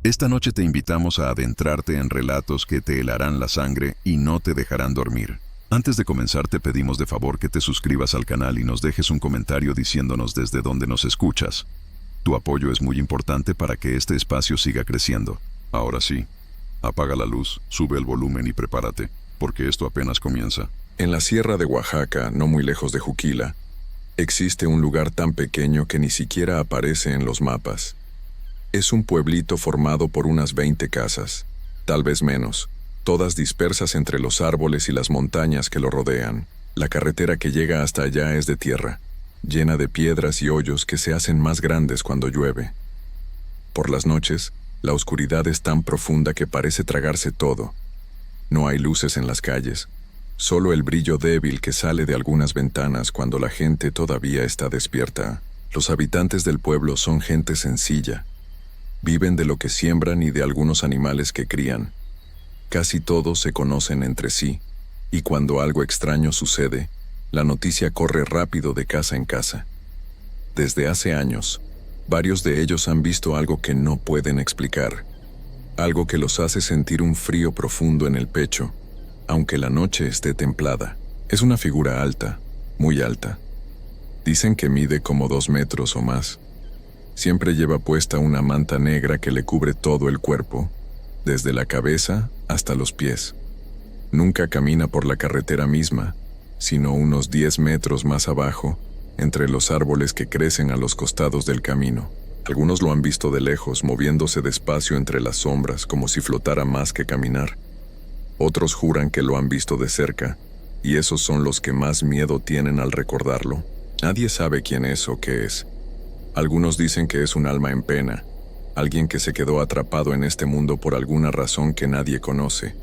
Esta noche te invitamos a adentrarte en relatos que te helarán la sangre y no te dejarán dormir. Antes de comenzar te pedimos de favor que te suscribas al canal y nos dejes un comentario diciéndonos desde dónde nos escuchas. Tu apoyo es muy importante para que este espacio siga creciendo. Ahora sí, apaga la luz, sube el volumen y prepárate, porque esto apenas comienza. En la sierra de Oaxaca, no muy lejos de Juquila, existe un lugar tan pequeño que ni siquiera aparece en los mapas. Es un pueblito formado por unas 20 casas, tal vez menos, todas dispersas entre los árboles y las montañas que lo rodean. La carretera que llega hasta allá es de tierra, llena de piedras y hoyos que se hacen más grandes cuando llueve. Por las noches, la oscuridad es tan profunda que parece tragarse todo. No hay luces en las calles, solo el brillo débil que sale de algunas ventanas cuando la gente todavía está despierta. Los habitantes del pueblo son gente sencilla. Viven de lo que siembran y de algunos animales que crían. Casi todos se conocen entre sí, y cuando algo extraño sucede, la noticia corre rápido de casa en casa. Desde hace años, varios de ellos han visto algo que no pueden explicar, algo que los hace sentir un frío profundo en el pecho, aunque la noche esté templada. Es una figura alta, muy alta. Dicen que mide como 2 metros o más. Siempre lleva puesta una manta negra que le cubre todo el cuerpo, desde la cabeza hasta los pies. Nunca camina por la carretera misma, sino unos 10 metros más abajo, entre los árboles que crecen a los costados del camino. Algunos lo han visto de lejos, moviéndose despacio entre las sombras, como si flotara más que caminar. Otros juran que lo han visto de cerca, y esos son los que más miedo tienen al recordarlo. Nadie sabe quién es o qué es. Algunos dicen que es un alma en pena, alguien que se quedó atrapado en este mundo por alguna razón que nadie conoce.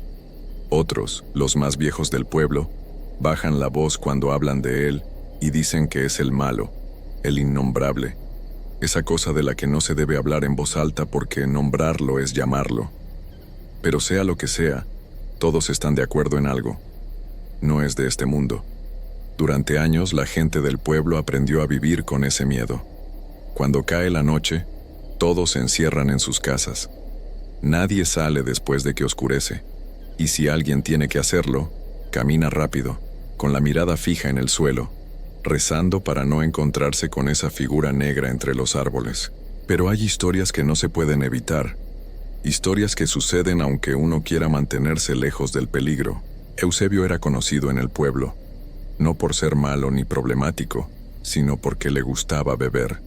Otros, los más viejos del pueblo, bajan la voz cuando hablan de él y dicen que es el malo, el innombrable, esa cosa de la que no se debe hablar en voz alta porque nombrarlo es llamarlo. Pero sea lo que sea, todos están de acuerdo en algo. No es de este mundo. Durante años la gente del pueblo aprendió a vivir con ese miedo. Cuando cae la noche, todos se encierran en sus casas. Nadie sale después de que oscurece, y si alguien tiene que hacerlo, camina rápido, con la mirada fija en el suelo, rezando para no encontrarse con esa figura negra entre los árboles. Pero hay historias que no se pueden evitar, historias que suceden aunque uno quiera mantenerse lejos del peligro. Eusebio era conocido en el pueblo, no por ser malo ni problemático, sino porque le gustaba beber.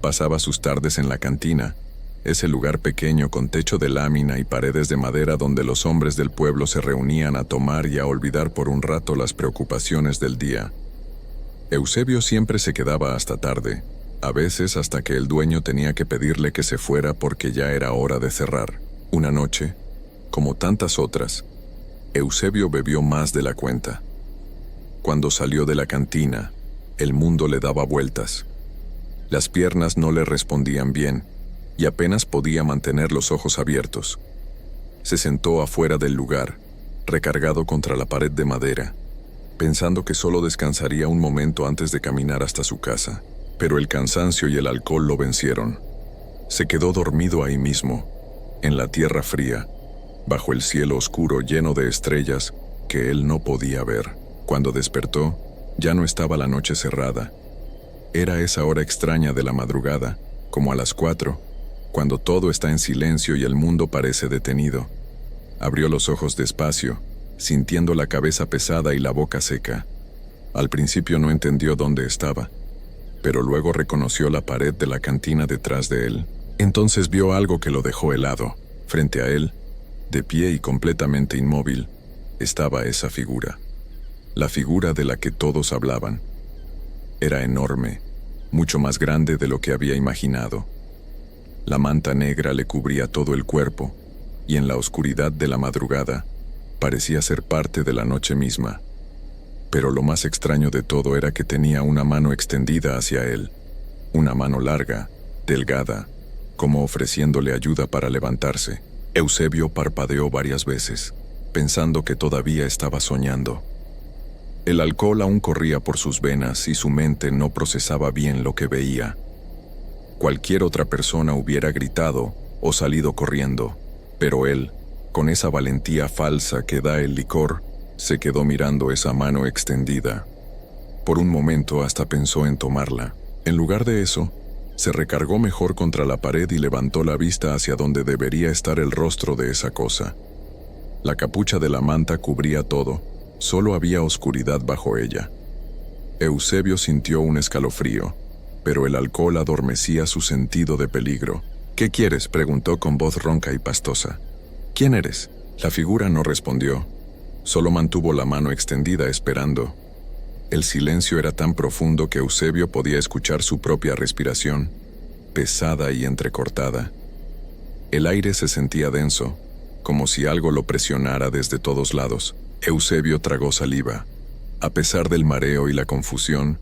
Pasaba sus tardes en la cantina, ese lugar pequeño con techo de lámina y paredes de madera donde los hombres del pueblo se reunían a tomar y a olvidar por un rato las preocupaciones del día. Eusebio siempre se quedaba hasta tarde, a veces hasta que el dueño tenía que pedirle que se fuera porque ya era hora de cerrar. Una noche, como tantas otras, Eusebio bebió más de la cuenta. Cuando salió de la cantina, el mundo le daba vueltas. Las piernas no le respondían bien, y apenas podía mantener los ojos abiertos. Se sentó afuera del lugar, recargado contra la pared de madera, pensando que solo descansaría un momento antes de caminar hasta su casa. Pero el cansancio y el alcohol lo vencieron. Se quedó dormido ahí mismo, en la tierra fría, bajo el cielo oscuro lleno de estrellas que él no podía ver. Cuando despertó, ya no estaba la noche cerrada. Era esa hora extraña de la madrugada, como a las 4, cuando todo está en silencio y el mundo parece detenido. Abrió los ojos despacio, sintiendo la cabeza pesada y la boca seca. Al principio no entendió dónde estaba, pero luego reconoció la pared de la cantina detrás de él. Entonces vio algo que lo dejó helado. Frente a él, de pie y completamente inmóvil, estaba esa figura. La figura de la que todos hablaban. Era enorme, mucho más grande de lo que había imaginado. La manta negra le cubría todo el cuerpo, y en la oscuridad de la madrugada, parecía ser parte de la noche misma. Pero lo más extraño de todo era que tenía una mano extendida hacia él, una mano larga, delgada, como ofreciéndole ayuda para levantarse. Eusebio parpadeó varias veces, pensando que todavía estaba soñando. El alcohol aún corría por sus venas y su mente no procesaba bien lo que veía. Cualquier otra persona hubiera gritado o salido corriendo, pero él, con esa valentía falsa que da el licor, se quedó mirando esa mano extendida. Por un momento hasta pensó en tomarla. En lugar de eso, se recargó mejor contra la pared y levantó la vista hacia donde debería estar el rostro de esa cosa. La capucha de la manta cubría todo, solo había oscuridad bajo ella. Eusebio sintió un escalofrío, pero el alcohol adormecía su sentido de peligro. «¿Qué quieres?», preguntó con voz ronca y pastosa. «¿Quién eres?». La figura no respondió, solo mantuvo la mano extendida esperando. El silencio era tan profundo que Eusebio podía escuchar su propia respiración, pesada y entrecortada. El aire se sentía denso, como si algo lo presionara desde todos lados. Eusebio tragó saliva. A pesar del mareo y la confusión,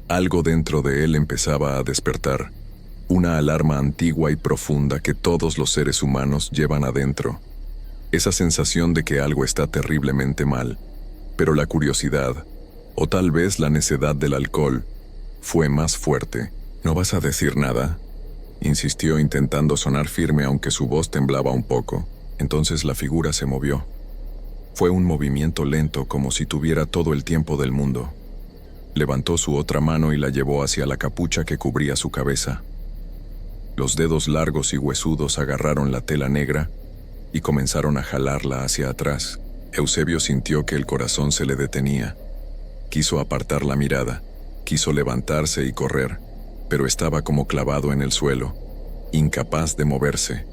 algo dentro de él empezaba a despertar, una alarma antigua y profunda que todos los seres humanos llevan adentro. Esa sensación de que algo está terriblemente mal, pero la curiosidad, o tal vez la necedad del alcohol, fue más fuerte. «¿No vas a decir nada?», insistió intentando sonar firme aunque su voz temblaba un poco. Entonces la figura se movió. Fue un movimiento lento como si tuviera todo el tiempo del mundo. Levantó su otra mano y la llevó hacia la capucha que cubría su cabeza. Los dedos largos y huesudos agarraron la tela negra y comenzaron a jalarla hacia atrás. Eusebio sintió que el corazón se le detenía. Quiso apartar la mirada, quiso levantarse y correr, pero estaba como clavado en el suelo, incapaz de moverse.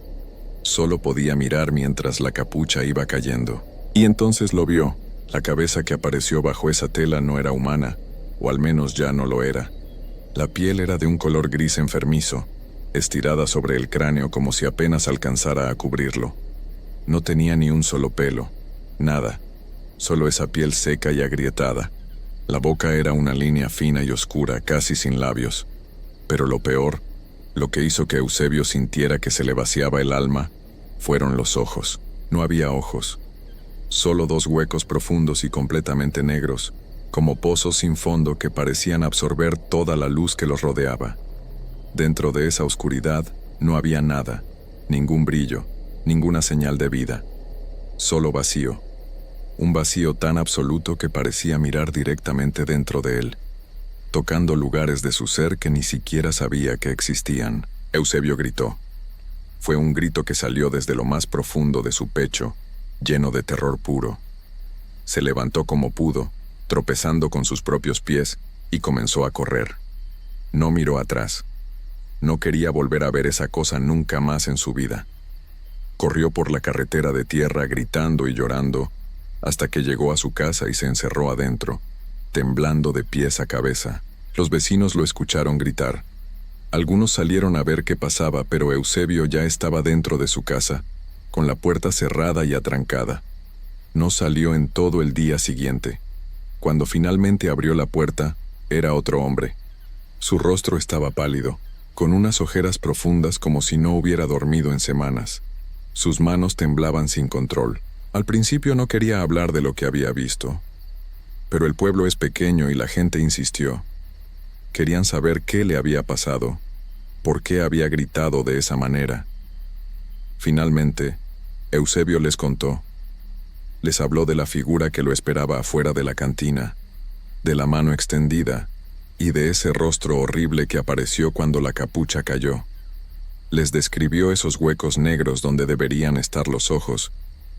Solo podía mirar mientras la capucha iba cayendo. Y entonces lo vio. La cabeza que apareció bajo esa tela no era humana, o al menos ya no lo era. La piel era de un color gris enfermizo, estirada sobre el cráneo como si apenas alcanzara a cubrirlo. No tenía ni un solo pelo, nada, solo esa piel seca y agrietada. La boca era una línea fina y oscura, casi sin labios. Pero lo peor, lo que hizo que Eusebio sintiera que se le vaciaba el alma, fueron los ojos. No había ojos, solo dos huecos profundos y completamente negros, como pozos sin fondo que parecían absorber toda la luz que los rodeaba. Dentro de esa oscuridad no había nada, ningún brillo, ninguna señal de vida. Solo vacío. Un vacío tan absoluto que parecía mirar directamente dentro de él, tocando lugares de su ser que ni siquiera sabía que existían. Eusebio gritó. Fue un grito que salió desde lo más profundo de su pecho, lleno de terror puro. Se levantó como pudo, tropezando con sus propios pies, y comenzó a correr. No miró atrás. No quería volver a ver esa cosa nunca más en su vida. Corrió por la carretera de tierra gritando y llorando, hasta que llegó a su casa y se encerró adentro, temblando de pies a cabeza. Los vecinos lo escucharon gritar. Algunos salieron a ver qué pasaba, pero Eusebio ya estaba dentro de su casa, con la puerta cerrada y atrancada. No salió en todo el día siguiente. Cuando finalmente abrió la puerta, era otro hombre. Su rostro estaba pálido, con unas ojeras profundas como si no hubiera dormido en semanas. Sus manos temblaban sin control. Al principio no quería hablar de lo que había visto, pero el pueblo es pequeño y la gente insistió. Querían saber qué le había pasado, por qué había gritado de esa manera. Finalmente, Eusebio les contó. Les habló de la figura que lo esperaba afuera de la cantina, de la mano extendida y de ese rostro horrible que apareció cuando la capucha cayó. Les describió esos huecos negros donde deberían estar los ojos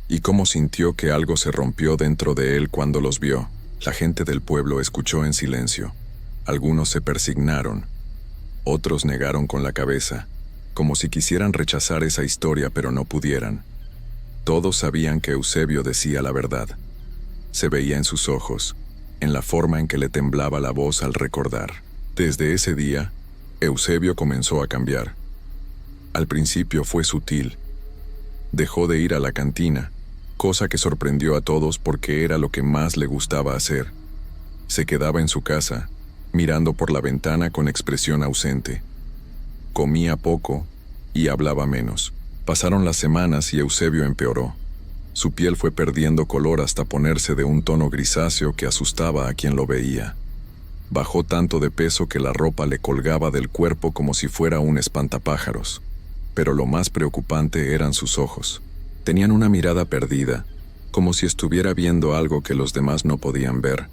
y cómo sintió que algo se rompió dentro de él cuando los vio. La gente del pueblo escuchó en silencio. Algunos se persignaron, otros negaron con la cabeza, como si quisieran rechazar esa historia pero no pudieran. Todos sabían que Eusebio decía la verdad. Se veía en sus ojos, en la forma en que le temblaba la voz al recordar. Desde ese día, Eusebio comenzó a cambiar. Al principio fue sutil. Dejó de ir a la cantina, cosa que sorprendió a todos porque era lo que más le gustaba hacer. Se quedaba en su casa, mirando por la ventana con expresión ausente. Comía poco y hablaba menos. Pasaron las semanas y Eusebio empeoró. Su piel fue perdiendo color hasta ponerse de un tono grisáceo que asustaba a quien lo veía. Bajó tanto de peso que la ropa le colgaba del cuerpo como si fuera un espantapájaros. Pero lo más preocupante eran sus ojos. Tenían una mirada perdida, como si estuviera viendo algo que los demás no podían ver,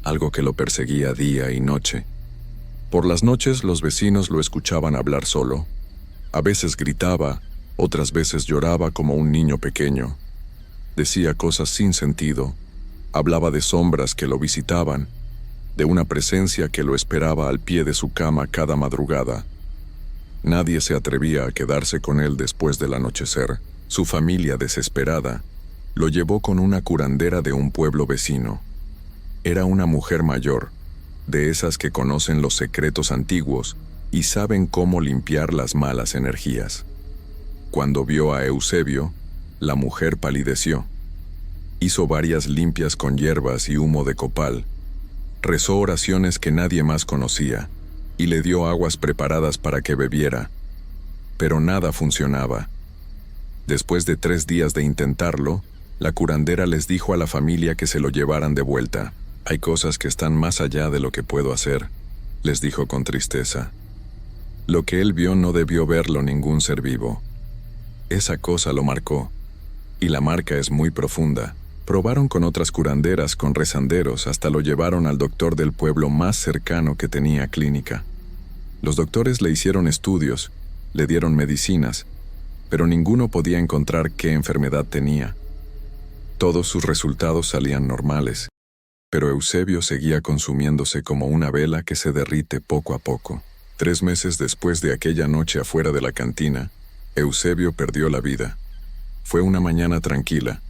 algo que lo perseguía día y noche. Por las noches los vecinos lo escuchaban hablar solo. A veces gritaba, otras veces lloraba como un niño pequeño. Decía cosas sin sentido, hablaba de sombras que lo visitaban, de una presencia que lo esperaba al pie de su cama cada madrugada. Nadie se atrevía a quedarse con él después del anochecer. Su familia, desesperada, lo llevó con una curandera de un pueblo vecino. Era una mujer mayor, de esas que conocen los secretos antiguos y saben cómo limpiar las malas energías. Cuando vio a Eusebio, la mujer palideció. Hizo varias limpias con hierbas y humo de copal. Rezó oraciones que nadie más conocía y le dio aguas preparadas para que bebiera. Pero nada funcionaba. Después de 3 días de intentarlo, la curandera les dijo a la familia que se lo llevaran de vuelta. «Hay cosas que están más allá de lo que puedo hacer», les dijo con tristeza. Lo que él vio no debió verlo ningún ser vivo. Esa cosa lo marcó, y la marca es muy profunda. Probaron con otras curanderas, con rezanderos, hasta lo llevaron al doctor del pueblo más cercano que tenía clínica. Los doctores le hicieron estudios, le dieron medicinas, pero ninguno podía encontrar qué enfermedad tenía. Todos sus resultados salían normales, pero Eusebio seguía consumiéndose como una vela que se derrite poco a poco. 3 meses después de aquella noche afuera de la cantina, Eusebio perdió la vida. Fue una mañana tranquila.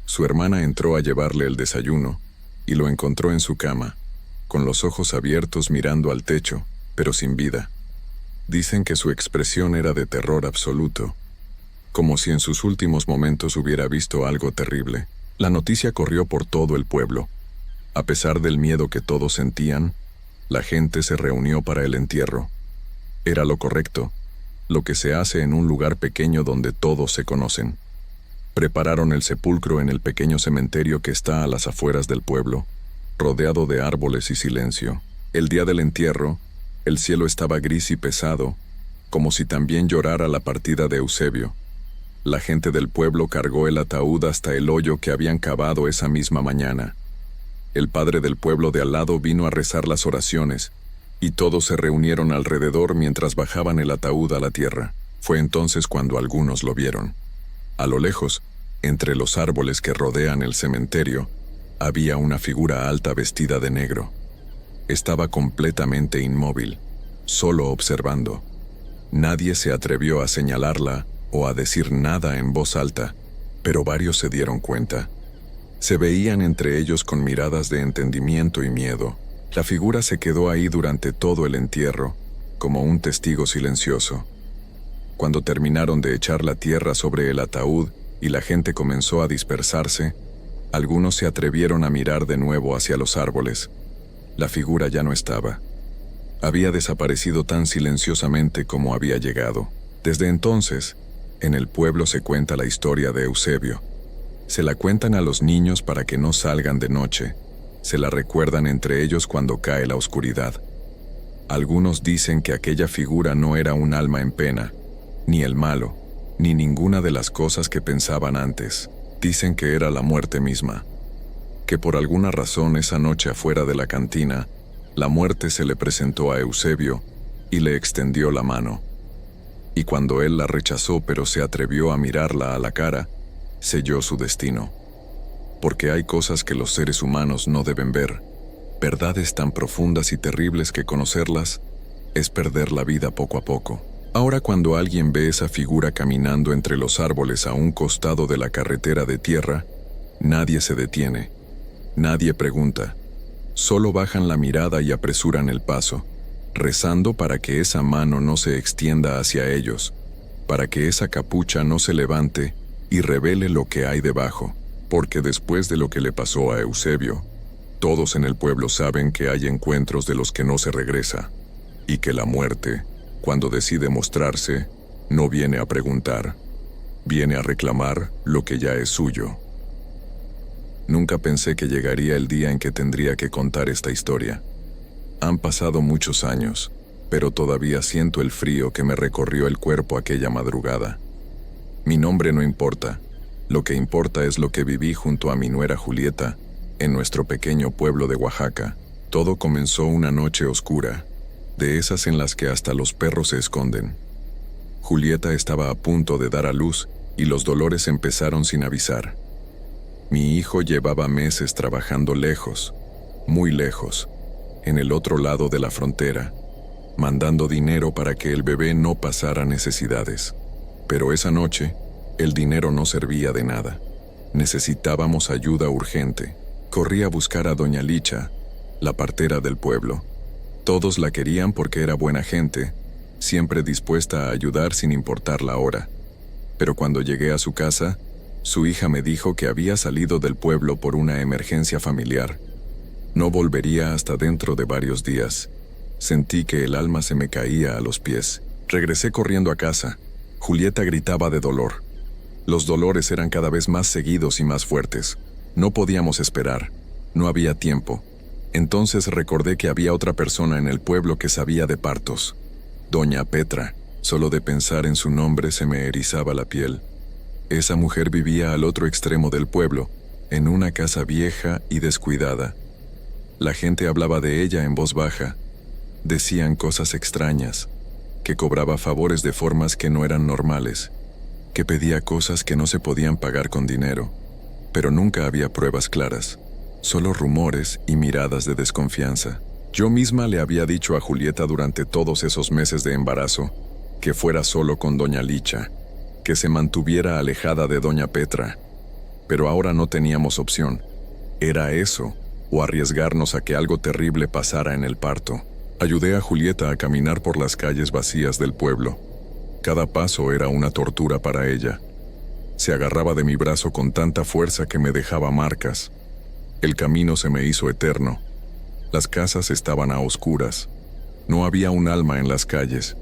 Su hermana entró a llevarle el desayuno y lo encontró en su cama, con los ojos abiertos mirando al techo, pero sin vida. Dicen que su expresión era de terror absoluto, como si en sus últimos momentos hubiera visto algo terrible. La noticia corrió por todo el pueblo. A pesar del miedo que todos sentían, la gente se reunió para el entierro. Era lo correcto, lo que se hace en un lugar pequeño donde todos se conocen. Prepararon el sepulcro en el pequeño cementerio que está a las afueras del pueblo, rodeado de árboles y silencio. El día del entierro, el cielo estaba gris y pesado, como si también llorara la partida de Eusebio. La gente del pueblo cargó el ataúd hasta el hoyo que habían cavado esa misma mañana. El padre del pueblo de al lado vino a rezar las oraciones, y todos se reunieron alrededor mientras bajaban el ataúd a la tierra. Fue entonces cuando algunos lo vieron. A lo lejos, entre los árboles que rodean el cementerio, había una figura alta vestida de negro. Estaba completamente inmóvil, solo observando. Nadie se atrevió a señalarla o a decir nada en voz alta, pero varios se dieron cuenta. Se veían entre ellos con miradas de entendimiento y miedo. La figura se quedó ahí durante todo el entierro, como un testigo silencioso. Cuando terminaron de echar la tierra sobre el ataúd y la gente comenzó a dispersarse, algunos se atrevieron a mirar de nuevo hacia los árboles. La figura ya no estaba. Había desaparecido tan silenciosamente como había llegado. Desde entonces, en el pueblo se cuenta la historia de Eusebio. Se la cuentan a los niños para que no salgan de noche. Se la recuerdan entre ellos cuando cae la oscuridad. Algunos dicen que aquella figura no era un alma en pena, ni el malo, ni ninguna de las cosas que pensaban antes. Dicen que era la muerte misma. Que por alguna razón esa noche afuera de la cantina, la muerte se le presentó a Eusebio y le extendió la mano. Y cuando él la rechazó pero se atrevió a mirarla a la cara, selló su destino. Porque hay cosas que los seres humanos no deben ver, verdades tan profundas y terribles que conocerlas es perder la vida poco a poco. Ahora cuando alguien ve esa figura caminando entre los árboles a un costado de la carretera de tierra, nadie se detiene, nadie pregunta, solo bajan la mirada y apresuran el paso, rezando para que esa mano no se extienda hacia ellos, para que esa capucha no se levante y revele lo que hay debajo, porque después de lo que le pasó a Eusebio, todos en el pueblo saben que hay encuentros de los que no se regresa, y que la muerte, cuando decide mostrarse, no viene a preguntar, viene a reclamar lo que ya es suyo. Nunca pensé que llegaría el día en que tendría que contar esta historia. Han pasado muchos años, pero todavía siento el frío que me recorrió el cuerpo aquella madrugada. Mi nombre no importa, lo que importa es lo que viví junto a mi nuera Julieta, en nuestro pequeño pueblo de Oaxaca. Todo comenzó una noche oscura, de esas en las que hasta los perros se esconden. Julieta estaba a punto de dar a luz y los dolores empezaron sin avisar. Mi hijo llevaba meses trabajando lejos, muy lejos, en el otro lado de la frontera, mandando dinero para que el bebé no pasara necesidades. Pero esa noche, el dinero no servía de nada. Necesitábamos ayuda urgente. Corrí a buscar a doña Licha, la partera del pueblo. Todos la querían porque era buena gente, siempre dispuesta a ayudar sin importar la hora. Pero cuando llegué a su casa, su hija me dijo que había salido del pueblo por una emergencia familiar. No volvería hasta dentro de varios días. Sentí que el alma se me caía a los pies. Regresé corriendo a casa. Julieta gritaba de dolor. Los dolores eran cada vez más seguidos y más fuertes. No podíamos esperar. No había tiempo. Entonces recordé que había otra persona en el pueblo que sabía de partos. Doña Petra. Solo de pensar en su nombre se me erizaba la piel. Esa mujer vivía al otro extremo del pueblo, en una casa vieja y descuidada. La gente hablaba de ella en voz baja. Decían cosas extrañas, que cobraba favores de formas que no eran normales, que pedía cosas que no se podían pagar con dinero, pero nunca había pruebas claras, solo rumores y miradas de desconfianza. Yo misma le había dicho a Julieta durante todos esos meses de embarazo que fuera solo con doña Licha, que se mantuviera alejada de doña Petra, pero ahora no teníamos opción. Era eso, o arriesgarnos a que algo terrible pasara en el parto. Ayudé a Julieta a caminar por las calles vacías del pueblo. Cada paso era una tortura para ella. Se agarraba de mi brazo con tanta fuerza que me dejaba marcas. El camino se me hizo eterno. Las casas estaban a oscuras. No había un alma en las calles.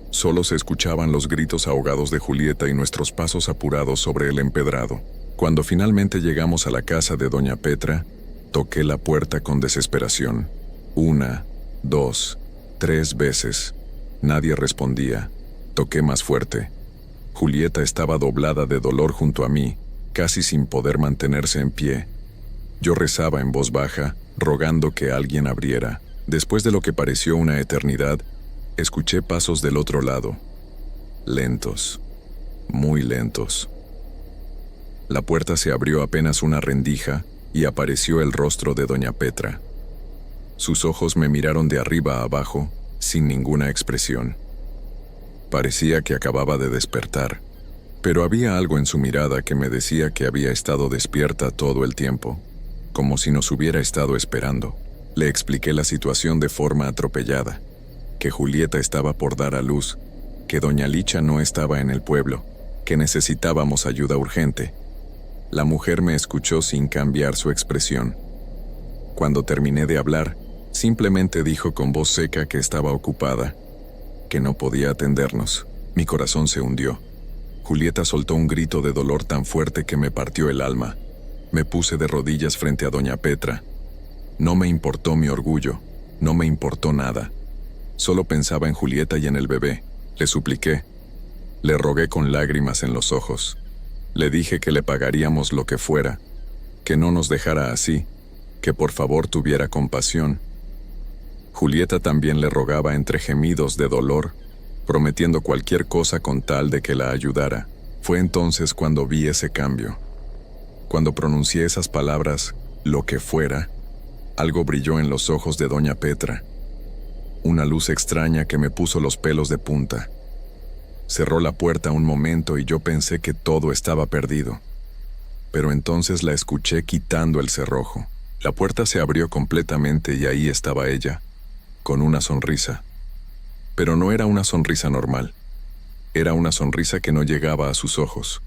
Solo se escuchaban los gritos ahogados de Julieta y nuestros pasos apurados sobre el empedrado. Cuando finalmente llegamos a la casa de doña Petra, toqué la puerta con desesperación. 1, 2, 3 veces. Nadie respondía. Toqué más fuerte. Julieta estaba doblada de dolor junto a mí, casi sin poder mantenerse en pie. Yo rezaba en voz baja, rogando que alguien abriera. Después de lo que pareció una eternidad, escuché pasos del otro lado. Lentos, muy lentos. La puerta se abrió apenas una rendija y apareció el rostro de doña Petra. Sus ojos me miraron de arriba a abajo, sin ninguna expresión. Parecía que acababa de despertar, pero había algo en su mirada que me decía que había estado despierta todo el tiempo, como si nos hubiera estado esperando. Le expliqué la situación de forma atropellada, que Julieta estaba por dar a luz, que doña Licha no estaba en el pueblo, que necesitábamos ayuda urgente. La mujer me escuchó sin cambiar su expresión. Cuando terminé de hablar, simplemente dijo con voz seca que estaba ocupada, que no podía atendernos. Mi corazón se hundió. Julieta soltó un grito de dolor tan fuerte que me partió el alma. Me puse de rodillas frente a doña Petra. No me importó mi orgullo, no me importó nada. Solo pensaba en Julieta y en el bebé. Le supliqué. Le rogué con lágrimas en los ojos. Le dije que le pagaríamos lo que fuera, que no nos dejara así, que por favor tuviera compasión. Julieta también le rogaba entre gemidos de dolor, prometiendo cualquier cosa con tal de que la ayudara. Fue entonces cuando vi ese cambio. Cuando pronuncié esas palabras, lo que fuera, algo brilló en los ojos de doña Petra. Una luz extraña que me puso los pelos de punta. Cerró la puerta un momento y yo pensé que todo estaba perdido. Pero entonces la escuché quitando el cerrojo. La puerta se abrió completamente y ahí estaba ella, con una sonrisa. Pero no era una sonrisa normal. Era una sonrisa que no llegaba a sus ojos.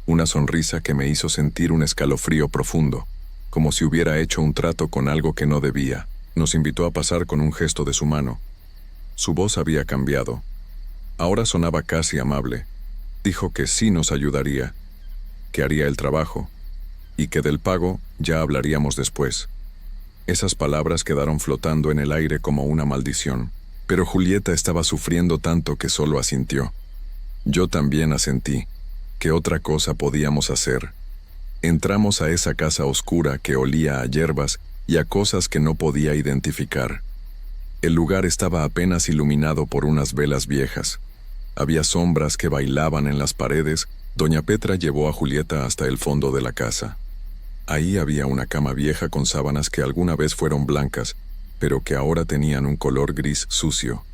Una sonrisa que me hizo sentir un escalofrío profundo, como si hubiera hecho un trato con algo que no debía. Nos invitó a pasar con un gesto de su mano. Su voz había cambiado. Ahora sonaba casi amable. Dijo que sí nos ayudaría, que haría el trabajo, y que del pago ya hablaríamos después. Esas palabras quedaron flotando en el aire como una maldición. Pero Julieta estaba sufriendo tanto que solo asintió. Yo también asentí. ¿Qué otra cosa podíamos hacer? Entramos a esa casa oscura que olía a hierbas y a cosas que no podía identificar. El lugar estaba apenas iluminado por unas velas viejas. Había sombras que bailaban en las paredes. Doña Petra llevó a Julieta hasta el fondo de la casa. Ahí había una cama vieja con sábanas que alguna vez fueron blancas, pero que ahora tenían un color gris sucio.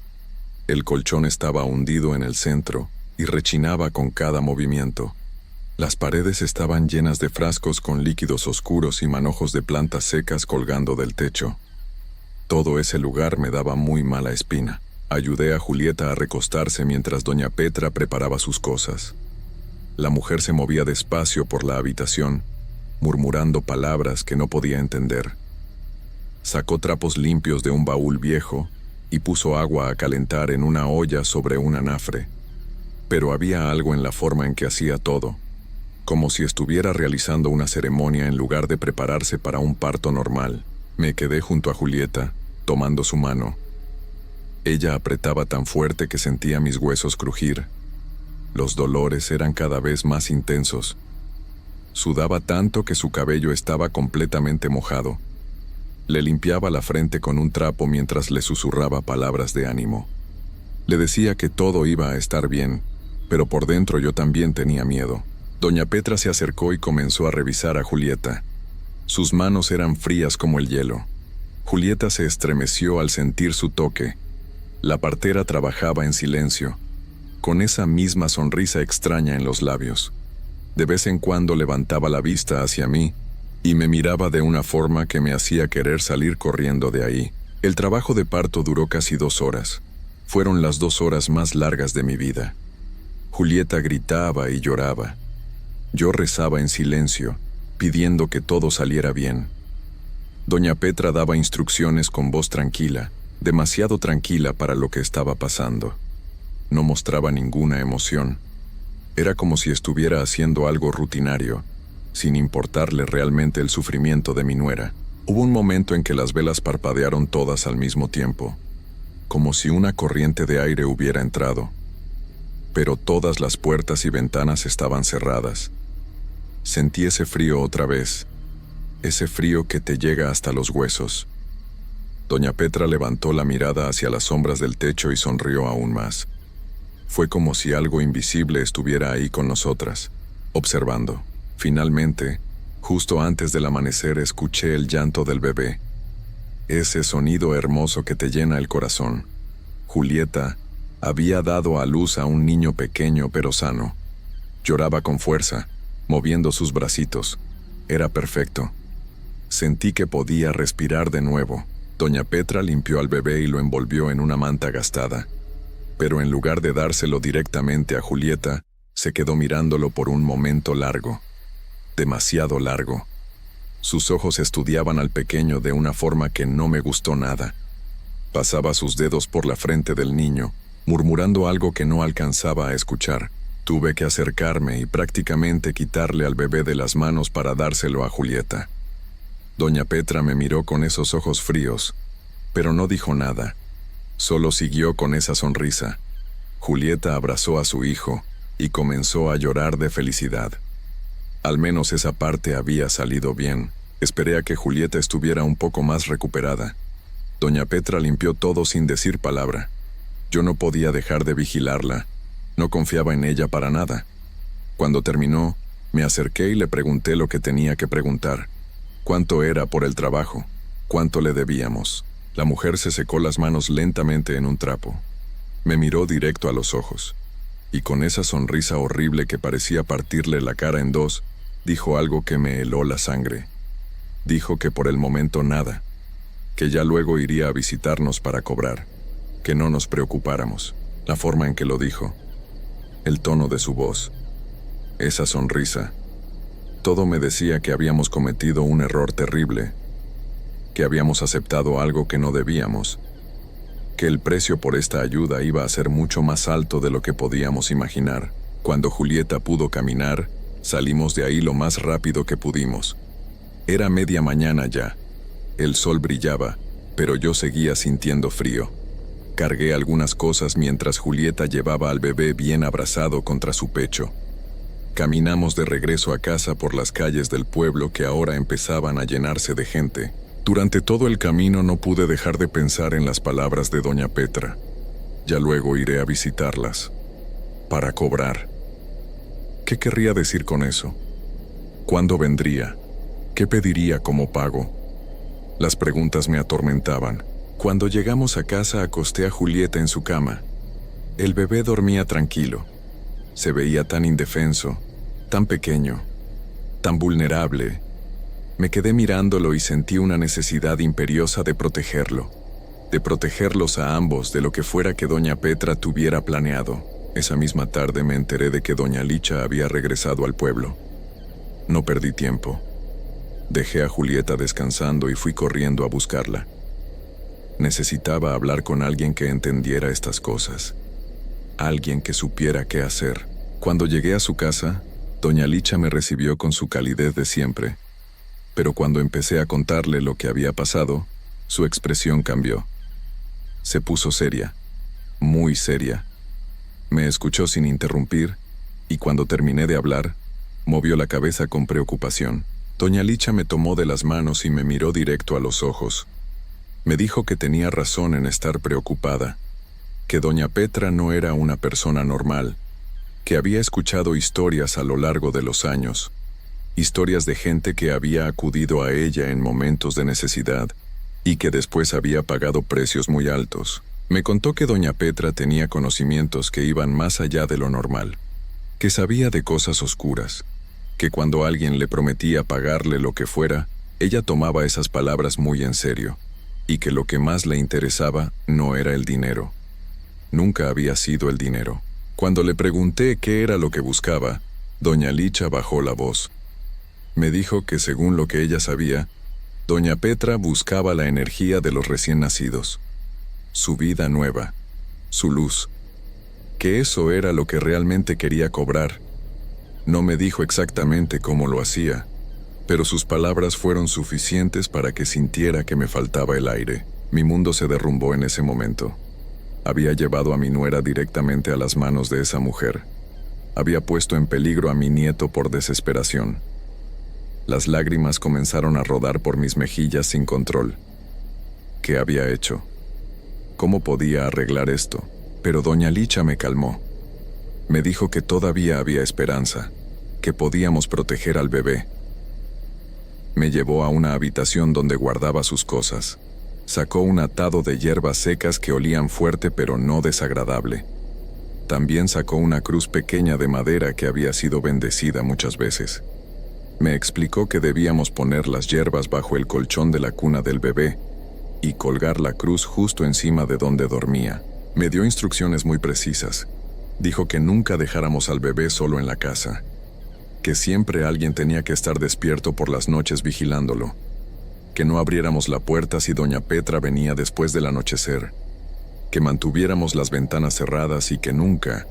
El colchón estaba hundido en el centro y rechinaba con cada movimiento. Las paredes estaban llenas de frascos con líquidos oscuros y manojos de plantas secas colgando del techo. Todo ese lugar me daba muy mala espina. Ayudé a Julieta a recostarse mientras doña Petra preparaba sus cosas. La mujer se movía despacio por la habitación, murmurando palabras que no podía entender. Sacó trapos limpios de un baúl viejo y puso agua a calentar en una olla sobre un anafre. Pero había algo en la forma en que hacía todo, como si estuviera realizando una ceremonia en lugar de prepararse para un parto normal. Me quedé junto a Julieta, tomando su mano. Ella apretaba tan fuerte que sentía mis huesos crujir. Los dolores eran cada vez más intensos. Sudaba tanto que su cabello estaba completamente mojado. Le limpiaba la frente con un trapo mientras le susurraba palabras de ánimo. Le decía que todo iba a estar bien, pero por dentro yo también tenía miedo. Doña Petra se acercó y comenzó a revisar a Julieta. Sus manos eran frías como el hielo. Julieta se estremeció al sentir su toque. La partera trabajaba en silencio, con esa misma sonrisa extraña en los labios. De vez en cuando levantaba la vista hacia mí y me miraba de una forma que me hacía querer salir corriendo de ahí. El trabajo de parto duró casi 2 horas. Fueron las 2 horas más largas de mi vida. Julieta gritaba y lloraba. Yo rezaba en silencio, pidiendo que todo saliera bien. Doña Petra daba instrucciones con voz tranquila, demasiado tranquila para lo que estaba pasando. No mostraba ninguna emoción. Era como si estuviera haciendo algo rutinario, sin importarle realmente el sufrimiento de mi nuera. Hubo un momento en que las velas parpadearon todas al mismo tiempo, como si una corriente de aire hubiera entrado. Pero todas las puertas y ventanas estaban cerradas. Sentí ese frío otra vez, ese frío que te llega hasta los huesos. Doña Petra levantó la mirada hacia las sombras del techo y sonrió aún más. Fue como si algo invisible estuviera ahí con nosotras, observando. Finalmente, justo antes del amanecer, escuché el llanto del bebé. Ese sonido hermoso que te llena el corazón. Julieta había dado a luz a un niño pequeño pero sano. Lloraba con fuerza, moviendo sus bracitos. Era perfecto. Sentí que podía respirar de nuevo. Doña Petra limpió al bebé y lo envolvió en una manta gastada. Pero en lugar de dárselo directamente a Julieta, se quedó mirándolo por un momento largo. Demasiado largo. Sus ojos estudiaban al pequeño de una forma que no me gustó nada. Pasaba sus dedos por la frente del niño, murmurando algo que no alcanzaba a escuchar. Tuve que acercarme y prácticamente quitarle al bebé de las manos para dárselo a Julieta. Doña Petra me miró con esos ojos fríos, pero no dijo nada. Solo siguió con esa sonrisa. Julieta abrazó a su hijo y comenzó a llorar de felicidad. Al menos esa parte había salido bien. Esperé a que Julieta estuviera un poco más recuperada. Doña Petra limpió todo sin decir palabra. Yo no podía dejar de vigilarla. No confiaba en ella para nada. Cuando terminó, me acerqué y le pregunté lo que tenía que preguntar. ¿Cuánto era por el trabajo? ¿Cuánto le debíamos? La mujer se secó las manos lentamente en un trapo. Me miró directo a los ojos, y con esa sonrisa horrible que parecía partirle la cara en dos, dijo algo que me heló la sangre. Dijo que por el momento nada, que ya luego iría a visitarnos para cobrar, que no nos preocupáramos. La forma en que lo dijo, el tono de su voz, esa sonrisa, todo me decía que habíamos cometido un error terrible, que habíamos aceptado algo que no debíamos, que el precio por esta ayuda iba a ser mucho más alto de lo que podíamos imaginar. Cuando Julieta pudo caminar, salimos de ahí lo más rápido que pudimos. Era media mañana ya. El sol brillaba, pero yo seguía sintiendo frío. Cargué algunas cosas mientras Julieta llevaba al bebé bien abrazado contra su pecho. Caminamos de regreso a casa por las calles del pueblo que ahora empezaban a llenarse de gente. Durante todo el camino no pude dejar de pensar en las palabras de doña Petra. Ya luego iré a visitarlas. Para cobrar. ¿Qué querría decir con eso? ¿Cuándo vendría? ¿Qué pediría como pago? Las preguntas me atormentaban. Cuando llegamos a casa acosté a Julieta en su cama. El bebé dormía tranquilo. Se veía tan indefenso, tan pequeño, tan vulnerable. Me quedé mirándolo y sentí una necesidad imperiosa de protegerlo, de protegerlos a ambos de lo que fuera que doña Petra tuviera planeado. Esa misma tarde me enteré de que doña Licha había regresado al pueblo. No perdí tiempo. Dejé a Julieta descansando y fui corriendo a buscarla. Necesitaba hablar con alguien que entendiera estas cosas. Alguien que supiera qué hacer. Cuando llegué a su casa, doña Licha me recibió con su calidez de siempre. Pero cuando empecé a contarle lo que había pasado, su expresión cambió. Se puso seria, muy seria. Me escuchó sin interrumpir, y cuando terminé de hablar, movió la cabeza con preocupación. Doña Licha me tomó de las manos y me miró directo a los ojos. Me dijo que tenía razón en estar preocupada, que doña Petra no era una persona normal, que había escuchado historias a lo largo de los años, historias de gente que había acudido a ella en momentos de necesidad y que después había pagado precios muy altos. Me contó que doña Petra tenía conocimientos que iban más allá de lo normal, que sabía de cosas oscuras, que cuando alguien le prometía pagarle lo que fuera, ella tomaba esas palabras muy en serio, y que lo que más le interesaba no era el dinero. Nunca había sido el dinero. Cuando le pregunté qué era lo que buscaba, doña Licha bajó la voz. Me dijo que según lo que ella sabía, doña Petra buscaba la energía de los recién nacidos, su vida nueva, su luz, que eso era lo que realmente quería cobrar. No me dijo exactamente cómo lo hacía, pero sus palabras fueron suficientes para que sintiera que me faltaba el aire. Mi mundo se derrumbó en ese momento. Había llevado a mi nuera directamente a las manos de esa mujer. Había puesto en peligro a mi nieto por desesperación. Las lágrimas comenzaron a rodar por mis mejillas sin control. ¿Qué había hecho? ¿Cómo podía arreglar esto? Pero doña Licha me calmó. Me dijo que todavía había esperanza, que podíamos proteger al bebé. Me llevó a una habitación donde guardaba sus cosas. Sacó un atado de hierbas secas que olían fuerte pero no desagradable. También sacó una cruz pequeña de madera que había sido bendecida muchas veces. Me explicó que debíamos poner las hierbas bajo el colchón de la cuna del bebé y colgar la cruz justo encima de donde dormía. Me dio instrucciones muy precisas. Dijo que nunca dejáramos al bebé solo en la casa, que siempre alguien tenía que estar despierto por las noches vigilándolo, que no abriéramos la puerta si doña Petra venía después del anochecer, que mantuviéramos las ventanas cerradas y que nunca,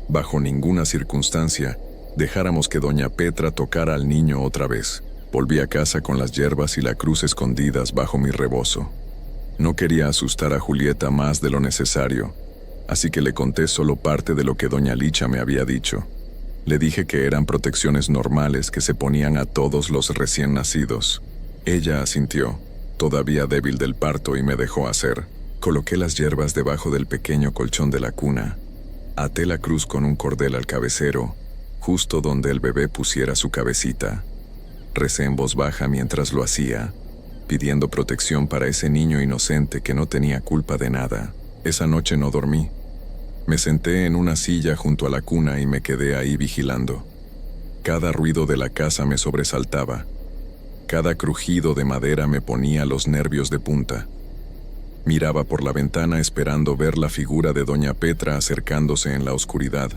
bajo ninguna circunstancia, dejáramos que doña Petra tocara al niño otra vez. Volví a casa con las hierbas y la cruz escondidas bajo mi rebozo. No quería asustar a Julieta más de lo necesario, así que le conté solo parte de lo que doña Licha me había dicho. Le dije que eran protecciones normales que se ponían a todos los recién nacidos. Ella asintió, todavía débil del parto, y me dejó hacer. Coloqué las hierbas debajo del pequeño colchón de la cuna. Até la cruz con un cordel al cabecero, justo donde el bebé pusiera su cabecita. Recé en voz baja mientras lo hacía, pidiendo protección para ese niño inocente que no tenía culpa de nada. Esa noche no dormí. Me senté en una silla junto a la cuna y me quedé ahí vigilando. Cada ruido de la casa me sobresaltaba. Cada crujido de madera me ponía los nervios de punta. Miraba por la ventana esperando ver la figura de doña Petra acercándose en la oscuridad.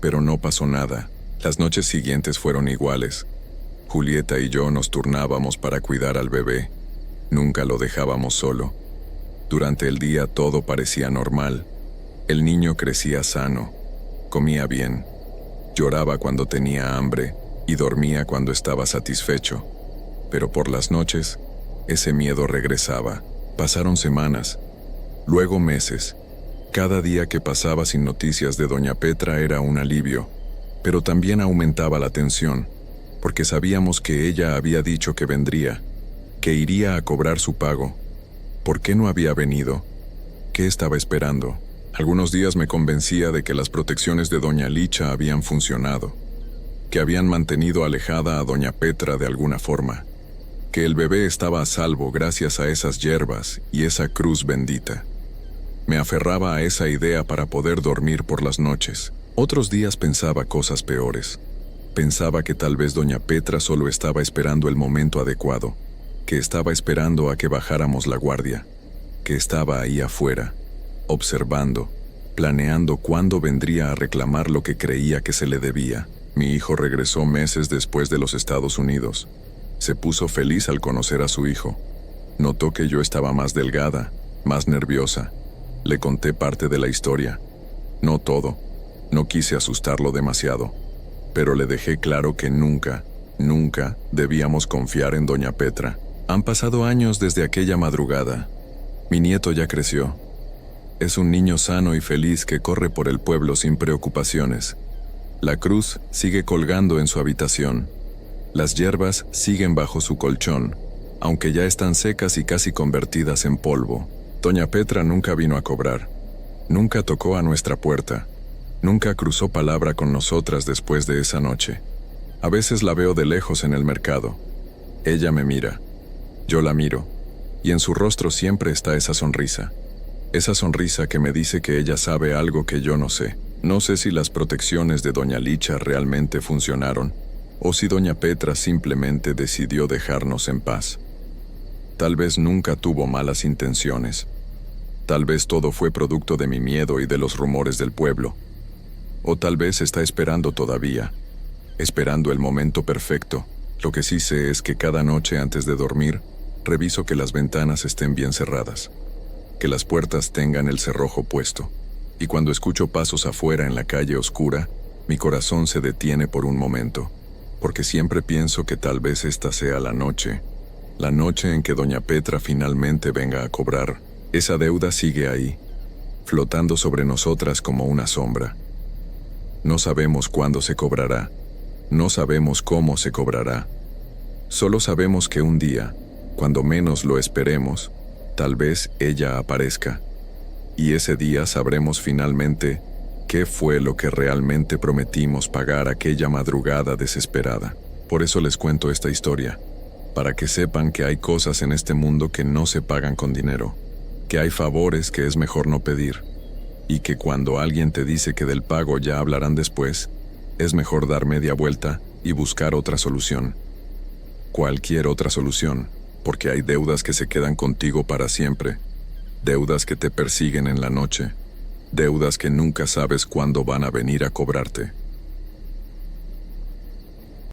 Pero no pasó nada. Las noches siguientes fueron iguales. Julieta y yo nos turnábamos para cuidar al bebé. Nunca lo dejábamos solo. Durante el día todo parecía normal. El niño crecía sano, comía bien, lloraba cuando tenía hambre y dormía cuando estaba satisfecho. Pero por las noches, ese miedo regresaba. Pasaron semanas, Luego meses. Cada día que pasaba sin noticias de doña Petra era un alivio, pero también aumentaba la tensión, porque sabíamos que ella había dicho que vendría, que iría a cobrar su pago. ¿Por qué no había venido? ¿Qué estaba esperando? Algunos días me convencía de que las protecciones de doña Licha habían funcionado, que habían mantenido alejada a doña Petra de alguna forma, que el bebé estaba a salvo gracias a esas hierbas y esa cruz bendita. Me aferraba a esa idea para poder dormir por las noches. Otros días pensaba cosas peores. Pensaba que tal vez doña Petra solo estaba esperando el momento adecuado, que estaba esperando a que bajáramos la guardia, que estaba ahí afuera, observando, planeando cuándo vendría a reclamar lo que creía que se le debía. Mi hijo regresó meses después de los Estados Unidos. Se puso feliz al conocer a su hijo. Notó que yo estaba más delgada, más nerviosa. Le conté parte de la historia. No todo. No quise asustarlo demasiado. Pero le dejé claro que nunca debíamos confiar en doña Petra. Han pasado años desde aquella madrugada. Mi nieto ya creció. Es un niño sano y feliz que corre por el pueblo sin preocupaciones. La cruz sigue colgando en su habitación. Las hierbas siguen bajo su colchón, aunque ya están secas y casi convertidas en polvo. Doña Petra nunca vino a cobrar. Nunca tocó a nuestra puerta. Nunca cruzó palabra con nosotras después de esa noche. A veces la veo de lejos en el mercado. Ella me mira. Yo la miro. Y en su rostro siempre está esa sonrisa. Esa sonrisa que me dice que ella sabe algo que yo no sé. No sé si las protecciones de doña Licha realmente funcionaron, o si doña Petra simplemente decidió dejarnos en paz. Tal vez nunca tuvo malas intenciones. Tal vez todo fue producto de mi miedo y de los rumores del pueblo. O tal vez está esperando todavía, esperando el momento perfecto. Lo que sí sé es que cada noche antes de dormir, reviso que las ventanas estén bien cerradas, que las puertas tengan el cerrojo puesto. Y cuando escucho pasos afuera en la calle oscura, mi corazón se detiene por un momento, porque siempre pienso que tal vez esta sea la noche en que doña Petra finalmente venga a cobrar. Esa deuda sigue ahí, flotando sobre nosotras como una sombra. No sabemos cuándo se cobrará, no sabemos cómo se cobrará. Solo sabemos que un día, cuando menos lo esperemos, tal vez ella aparezca. Y ese día sabremos finalmente qué fue lo que realmente prometimos pagar aquella madrugada desesperada. Por eso les cuento esta historia, para que sepan que hay cosas en este mundo que no se pagan con dinero, que hay favores que es mejor no pedir, y que cuando alguien te dice que del pago ya hablarán después, es mejor dar media vuelta y buscar otra solución. Cualquier otra solución, porque hay deudas que se quedan contigo para siempre. Deudas que te persiguen en la noche, deudas que nunca sabes cuándo van a venir a cobrarte.